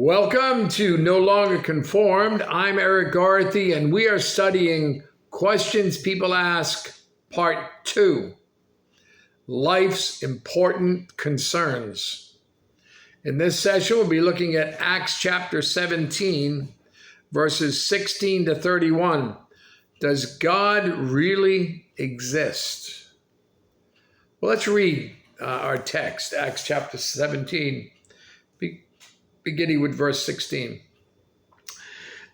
Welcome to No Longer Conformed. I'm Erik Garthe, and we are studying Questions People Ask, Part 2, Life's Important Concerns. In this session, we'll be looking at Acts chapter 17, verses 16 to 31. Does God really exist? Well, let's read our text, Acts chapter 17, beginning with verse 16.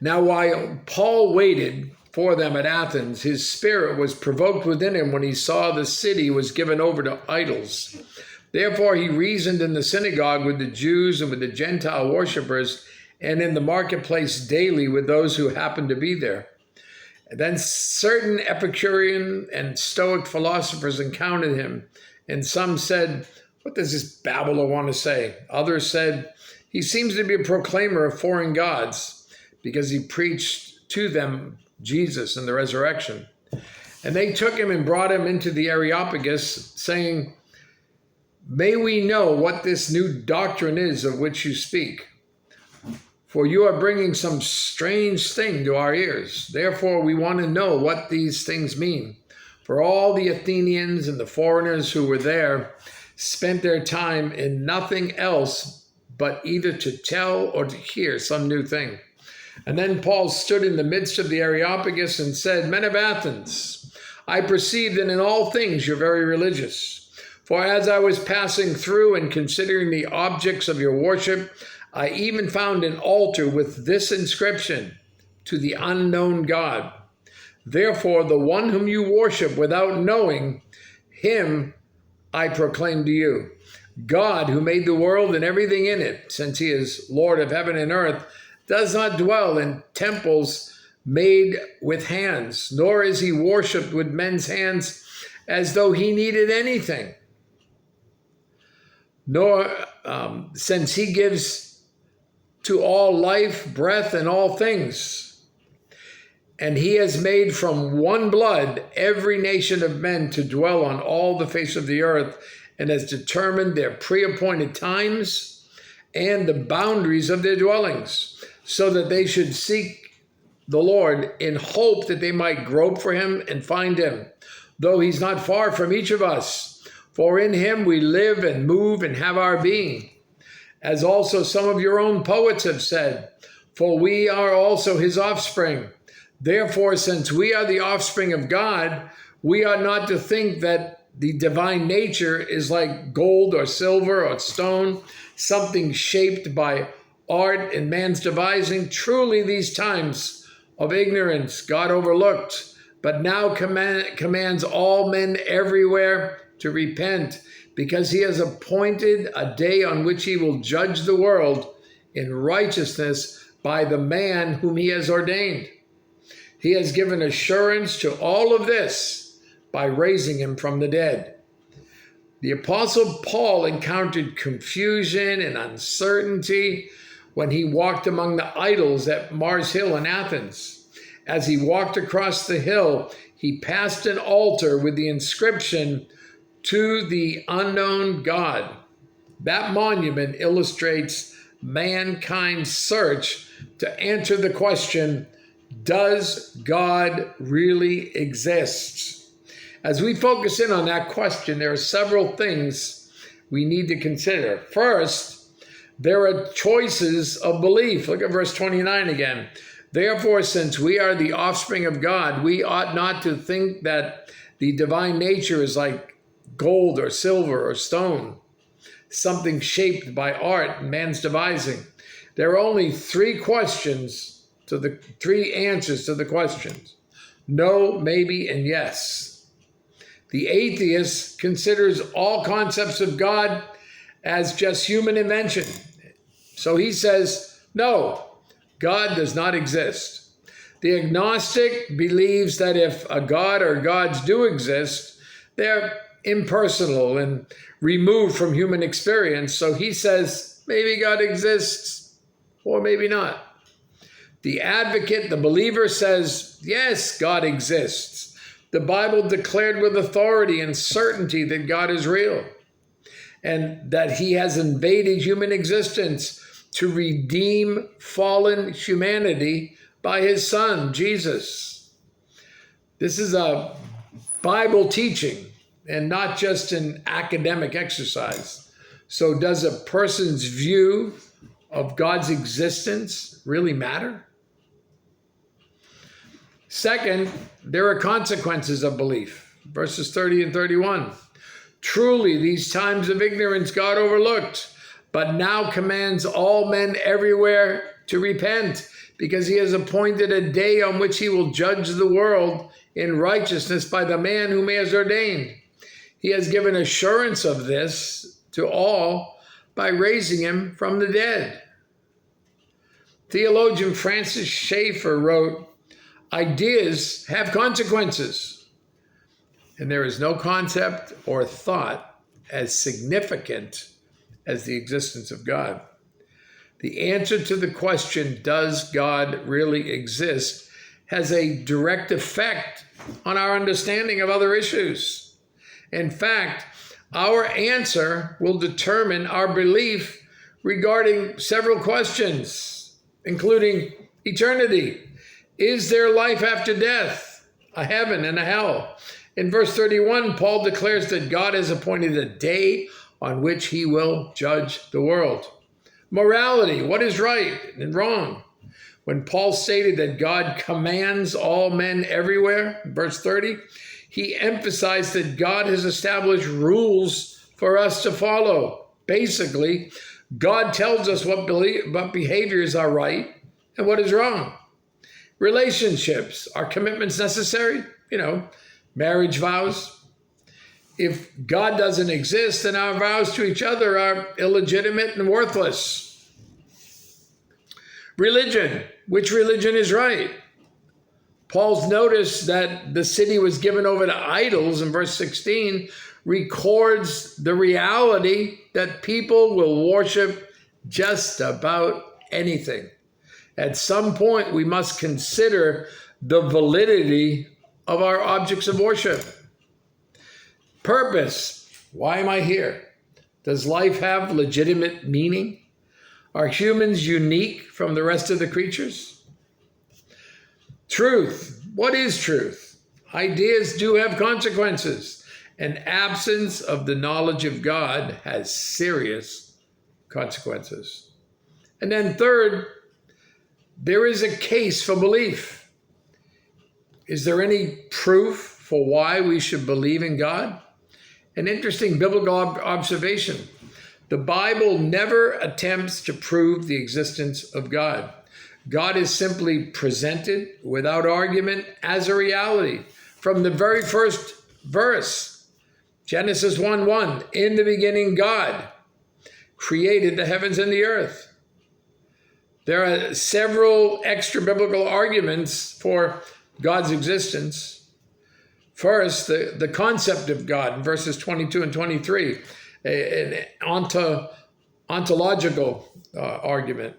Now, while Paul waited for them at Athens, his spirit was provoked within him when he saw the city was given over to idols. Therefore, he reasoned in the synagogue with the Jews and with the Gentile worshippers, and in the marketplace daily with those who happened to be there. And then certain Epicurean and Stoic philosophers encountered him, and some said, "What does this babbler want to say?" Others said, "He seems to be a proclaimer of foreign gods," because he preached to them Jesus and the resurrection. And they took him and brought him into the Areopagus, saying, "May we know what this new doctrine is of which you speak? For you are bringing some strange thing to our ears. Therefore, we want to know what these things mean." For all the Athenians and the foreigners who were there spent their time in nothing else but either to tell or to hear some new thing. And then Paul stood in the midst of the Areopagus and said, "Men of Athens, I perceive that in all things you're very religious. For as I was passing through and considering the objects of your worship, I even found an altar with this inscription, 'To the unknown God.' Therefore, the one whom you worship without knowing, him I proclaim to you. God, who made the world and everything in it, since he is Lord of heaven and earth, does not dwell in temples made with hands, nor is he worshipped with men's hands as though he needed anything. Nor, since he gives to all life, breath, and all things. And he has made from one blood every nation of men to dwell on all the face of the earth, and has determined their pre-appointed times and the boundaries of their dwellings, so that they should seek the Lord in hope that they might grope for him and find him, though he's not far from each of us. For in him we live and move and have our being. As also some of your own poets have said, for we are also his offspring. Therefore, since we are the offspring of God, we ought not to think that the divine nature is like gold or silver or stone, something shaped by art and man's devising. Truly, these times of ignorance God overlooked, but now commands all men everywhere to repent, because he has appointed a day on which he will judge the world in righteousness by the man whom he has ordained. He has given assurance to all of this by raising him from the dead. The Apostle Paul encountered confusion and uncertainty when he walked among the idols at Mars Hill in Athens. As he walked across the hill, he passed an altar with the inscription, "To the unknown God." That monument illustrates mankind's search to answer the question, does God really exist? As we focus in on that question, there are several things we need to consider. First, there are choices of belief. Look at verse 29 again. Therefore, since we are the offspring of God, we ought not to think that the divine nature is like gold or silver or stone, something shaped by art and man's devising. There are only three answers to the questions: no, maybe, and yes. The atheist considers all concepts of God as just human invention. So he says, no, God does not exist. The agnostic believes that if a God or gods do exist, they're impersonal and removed from human experience. So he says, maybe God exists or maybe not. The advocate, the believer, says, yes, God exists. The Bible declared with authority and certainty that God is real and that he has invaded human existence to redeem fallen humanity by his Son, Jesus. This is a Bible teaching and not just an academic exercise. So does a person's view of God's existence really matter? Second, there are consequences of belief. Verses 30 and 31. Truly, these times of ignorance God overlooked, but now commands all men everywhere to repent, because he has appointed a day on which he will judge the world in righteousness by the man whom he has ordained. He has given assurance of this to all by raising him from the dead. Theologian Francis Schaeffer wrote, "Ideas have consequences, and there is no concept or thought as significant as the existence of God." The answer to the question, does God really exist, has a direct effect on our understanding of other issues. In fact, our answer will determine our belief regarding several questions, including eternity. Is there life after death, a heaven and a hell? In verse 31, Paul declares that God has appointed a day on which he will judge the world. Morality, what is right and wrong? When Paul stated that God commands all men everywhere, verse 30, he emphasized that God has established rules for us to follow. Basically, God tells us what behaviors are right and what is wrong. Relationships, are commitments necessary? Marriage vows. If God doesn't exist, then our vows to each other are illegitimate and worthless. Religion, which religion is right? Paul's notice that the city was given over to idols in verse 16 records the reality that people will worship just about anything. At some point, we must consider the validity of our objects of worship. Purpose. Why am I here? Does life have legitimate meaning? Are humans unique from the rest of the creatures? Truth. What is truth? Ideas do have consequences. An absence of the knowledge of God has serious consequences. And then third, there is a case for belief. Is there any proof for why we should believe in God? An interesting biblical observation. The Bible never attempts to prove the existence of God. God is simply presented without argument as a reality. From the very first verse, Genesis 1:1, in the beginning God created the heavens and the earth. There are several extra biblical arguments for God's existence. First, the concept of God in verses 22 and 23, an ontological argument.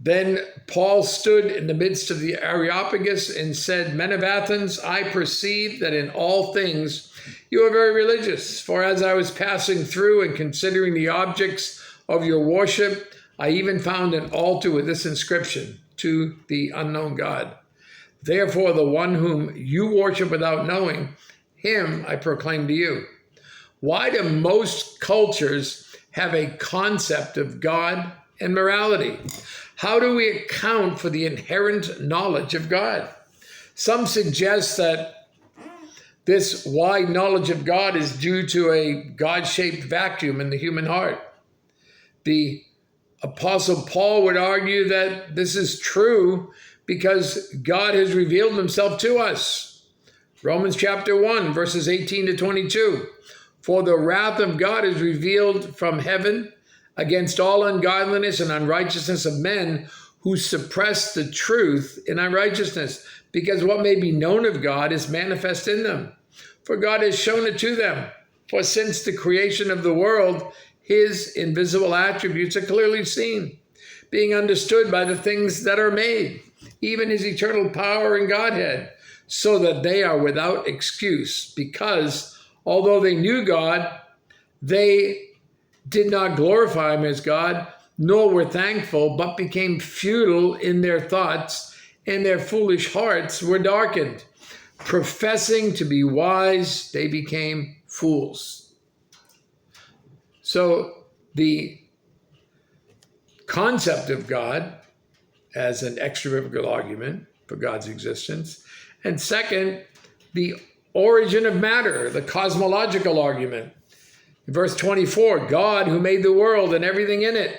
Then Paul stood in the midst of the Areopagus and said, "Men of Athens, I perceive that in all things you are very religious. For as I was passing through and considering the objects of your worship, I even found an altar with this inscription, to the unknown God. Therefore, the one whom you worship without knowing, him I proclaim to you." Why do most cultures have a concept of God and morality? How do we account for the inherent knowledge of God? Some suggest that this wide knowledge of God is due to a God-shaped vacuum in the human heart. The Apostle Paul would argue that this is true because God has revealed himself to us. Romans chapter 1, verses 18 to 22. "For the wrath of God is revealed from heaven against all ungodliness and unrighteousness of men who suppress the truth in unrighteousness, because what may be known of God is manifest in them. For God has shown it to them. For since the creation of the world, his invisible attributes are clearly seen, being understood by the things that are made, even his eternal power and Godhead, so that they are without excuse, because although they knew God, they did not glorify him as God, nor were thankful, but became futile in their thoughts, and their foolish hearts were darkened. Professing to be wise, they became fools. So the concept of God as an extra-biblical argument for God's existence, and second, the origin of matter, the cosmological argument. In verse 24, God who made the world and everything in it,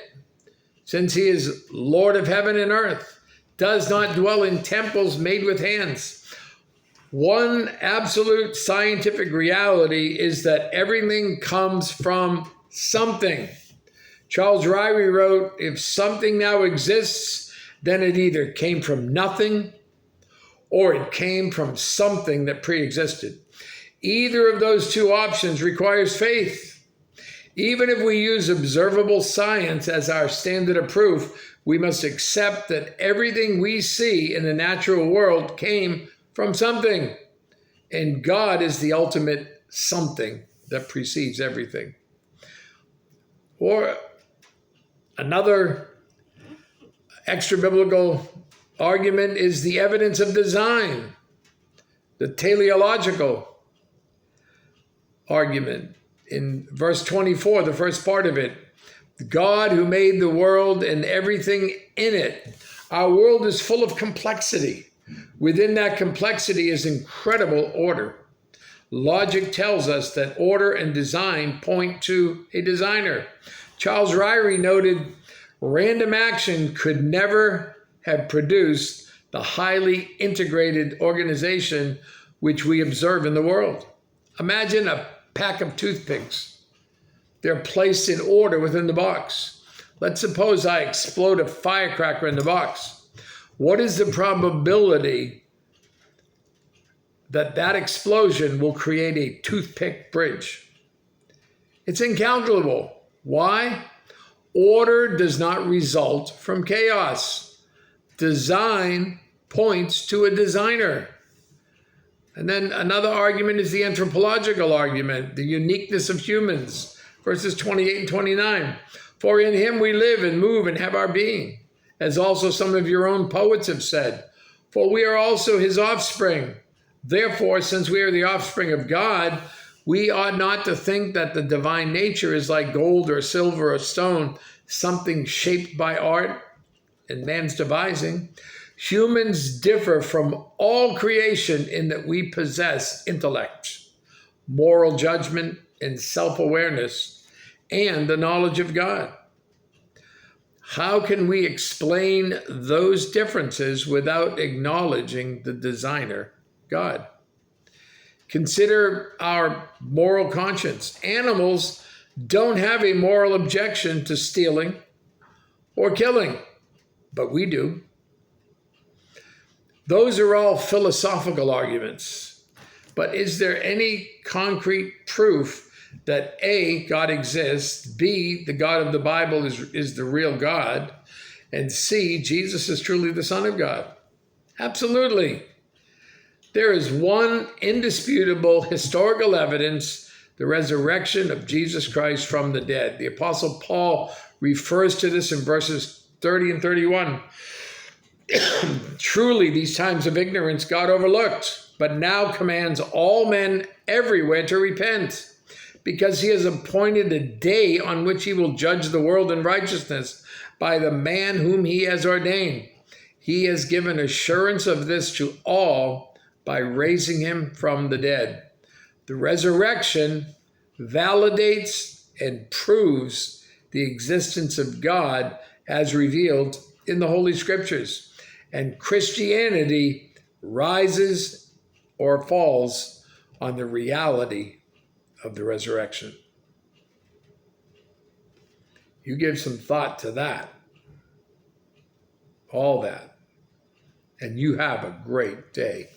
since he is Lord of heaven and earth, does not dwell in temples made with hands. One absolute scientific reality is that everything comes from something. Charles Ryrie wrote, if something now exists, then it either came from nothing or it came from something that pre-existed. Either of those two options requires faith. Even if we use observable science as our standard of proof, we must accept that everything we see in the natural world came from something. And God is the ultimate something that precedes everything. Or another extra-biblical argument is the evidence of design, the teleological argument. In verse 24, the first part of it, God who made the world and everything in it. Our world is full of complexity. Within that complexity is incredible order. Logic tells us that order and design point to a designer. Charles Ryrie noted, random action could never have produced the highly integrated organization which we observe in the world. Imagine a pack of toothpicks. They're placed in order within the box. Let's suppose I explode a firecracker in the box. What is the probability that that explosion will create a toothpick bridge? It's incalculable. Why? Order does not result from chaos. Design points to a designer. And then another argument is the anthropological argument, the uniqueness of humans, verses 28 and 29. For in him we live and move and have our being, as also some of your own poets have said. For we are also his offspring. Therefore, since we are the offspring of God, we ought not to think that the divine nature is like gold or silver or stone, something shaped by art and man's devising. Humans differ from all creation in that we possess intellect, moral judgment, and self-awareness, and the knowledge of God. How can we explain those differences without acknowledging the designer, God? Consider our moral conscience. Animals don't have a moral objection to stealing or killing, but we do. Those are all philosophical arguments. But is there any concrete proof that A, God exists, B, the God of the Bible is the real God, and C, Jesus is truly the Son of God? Absolutely. There is one indisputable historical evidence, the resurrection of Jesus Christ from the dead. The Apostle Paul refers to this in verses 30 and 31. Truly, these times of ignorance God overlooked, but now commands all men everywhere to repent, because he has appointed a day on which he will judge the world in righteousness by the man whom he has ordained. He has given assurance of this to all by raising him from the dead. The resurrection validates and proves the existence of God as revealed in the Holy Scriptures. And Christianity rises or falls on the reality of the resurrection. You give some thought to that, all that, and you have a great day.